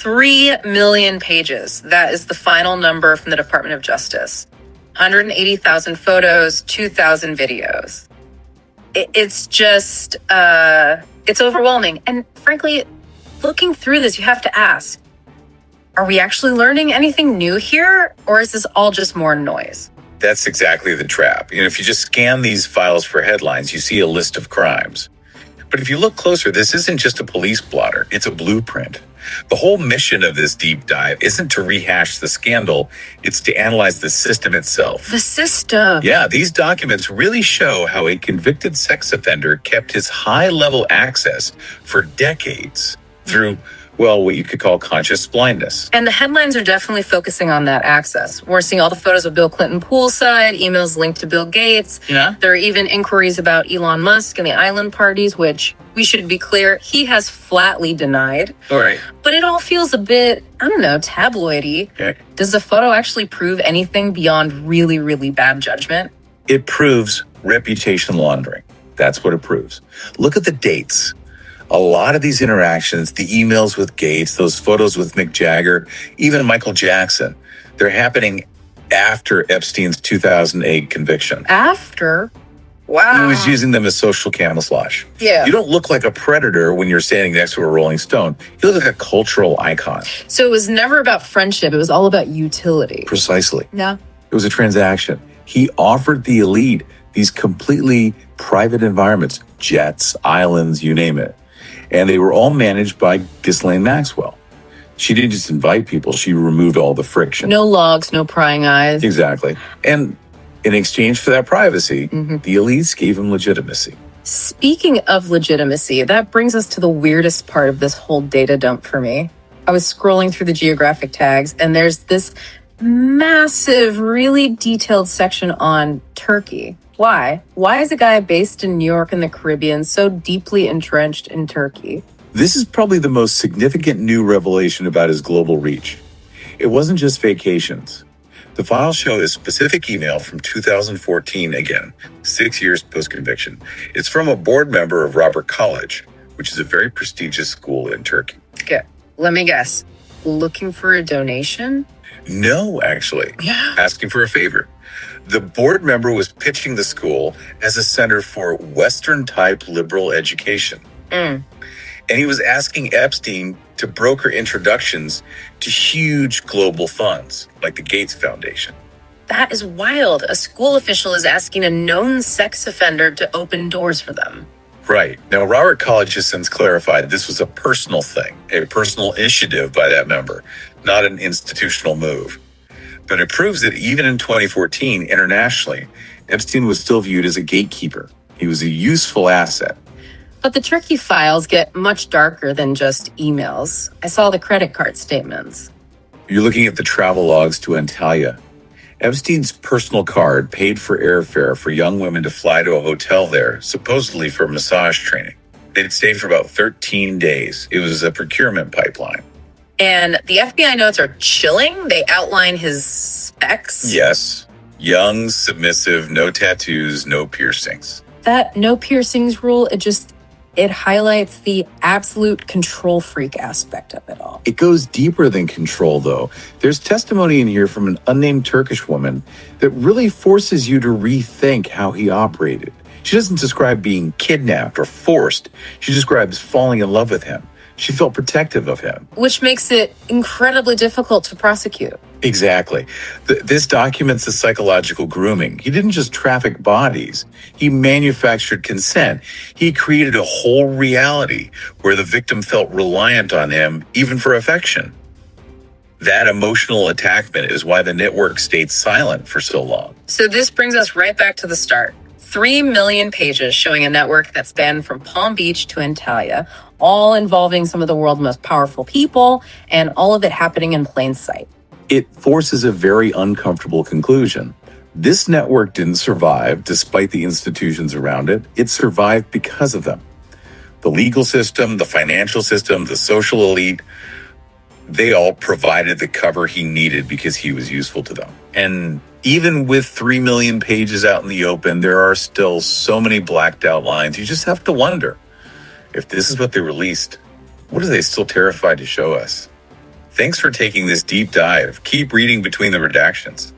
3 million pages. That is the final number from the Department of Justice. 180,000 photos, 2,000 videos. It's just, it's overwhelming. And frankly, looking through this, you have to ask, are we actually learning anything new here? Or is this all just more noise? That's exactly the trap. If you just scan these files for headlines, you see a list of crimes. But if you look closer, this isn't just a police blotter, it's a blueprint. The whole mission of this deep dive isn't to rehash the scandal, it's to analyze the system itself. The system? Yeah, these documents really show how a convicted sex offender kept his high-level access for decades through, well, what you could call conscious blindness. And the headlines are definitely focusing on that access. We're seeing all the photos of Bill Clinton poolside, emails linked to Bill Gates. Yeah. There are even inquiries about Elon Musk and the island parties, which we should be clear, he has flatly denied. All right. But it all feels a bit, I don't know, tabloidy. Okay. Does the photo actually prove anything beyond really, really bad judgment? It proves reputation laundering. That's what it proves. Look at the dates. A lot of these interactions, the emails with Gates, those photos with Mick Jagger, even Michael Jackson, they're happening after Epstein's 2008 conviction. After? Wow. He was using them as social camouflage. Yeah. You don't look like a predator when you're standing next to a Rolling Stone. You look like a cultural icon. So it was never about friendship. It was all about utility. Precisely. Yeah. It was a transaction. He offered the elite these completely private environments, jets, islands, you name it. And they were all managed by Ghislaine Maxwell. She didn't just invite people, she removed all the friction. No logs, no prying eyes. Exactly. And in exchange for that privacy, the elites gave him legitimacy. Speaking of legitimacy, that brings us to the weirdest part of this whole data dump for me. I was scrolling through the geographic tags, and there's this massive, really detailed section on Turkey. Why? Why is a guy based in New York and the Caribbean so deeply entrenched in Turkey? This is probably the most significant new revelation about his global reach. It wasn't just vacations. The files show a specific email from 2014, again, 6 years post-conviction. It's from a board member of Robert College, which is a very prestigious school in Turkey. Okay, let me guess. Looking for a donation? No, actually. Yeah. Asking for a favor. The board member was pitching the school as a center for Western-type liberal education. And he was asking Epstein to broker introductions to huge global funds, like the Gates Foundation. That is wild. A school official is asking a known sex offender to open doors for them. Right. Now, Robert College has since clarified this was a personal thing, a personal initiative by that member, not an institutional move. But it proves that even in 2014, internationally, Epstein was still viewed as a gatekeeper. He was a useful asset. But the Turkey files get much darker than just emails. I saw the credit card statements. You're looking at the travel logs to Antalya. Epstein's personal card paid for airfare for young women to fly to a hotel there, supposedly for massage training. They'd stayed for about 13 days. It was a procurement pipeline. And the FBI notes are chilling. They outline his specs. Yes. Young, submissive, no tattoos, no piercings. That no piercings rule, it highlights the absolute control freak aspect of it all. It goes deeper than control, though. There's testimony in here from an unnamed Turkish woman that really forces you to rethink how he operated. She doesn't describe being kidnapped or forced. She describes falling in love with him. She felt protective of him. Which makes it incredibly difficult to prosecute. Exactly. This documents the psychological grooming. He didn't just traffic bodies. He manufactured consent. He created a whole reality where the victim felt reliant on him, even for affection. That emotional attachment is why the network stayed silent for so long. So this brings us right back to the start. 3 million pages showing a network that spanned from Palm Beach to Antalya, all involving some of the world's most powerful people, and all of it happening in plain sight. It forces a very uncomfortable conclusion. This network didn't survive despite the institutions around it. It survived because of them. The legal system, the financial system, the social elite, they all provided the cover he needed because he was useful to them. And even with 3 million pages out in the open, there are still so many blacked out lines. You just have to wonder, if this is what they released, what are they still terrified to show us? Thanks for taking this deep dive. Keep reading between the redactions.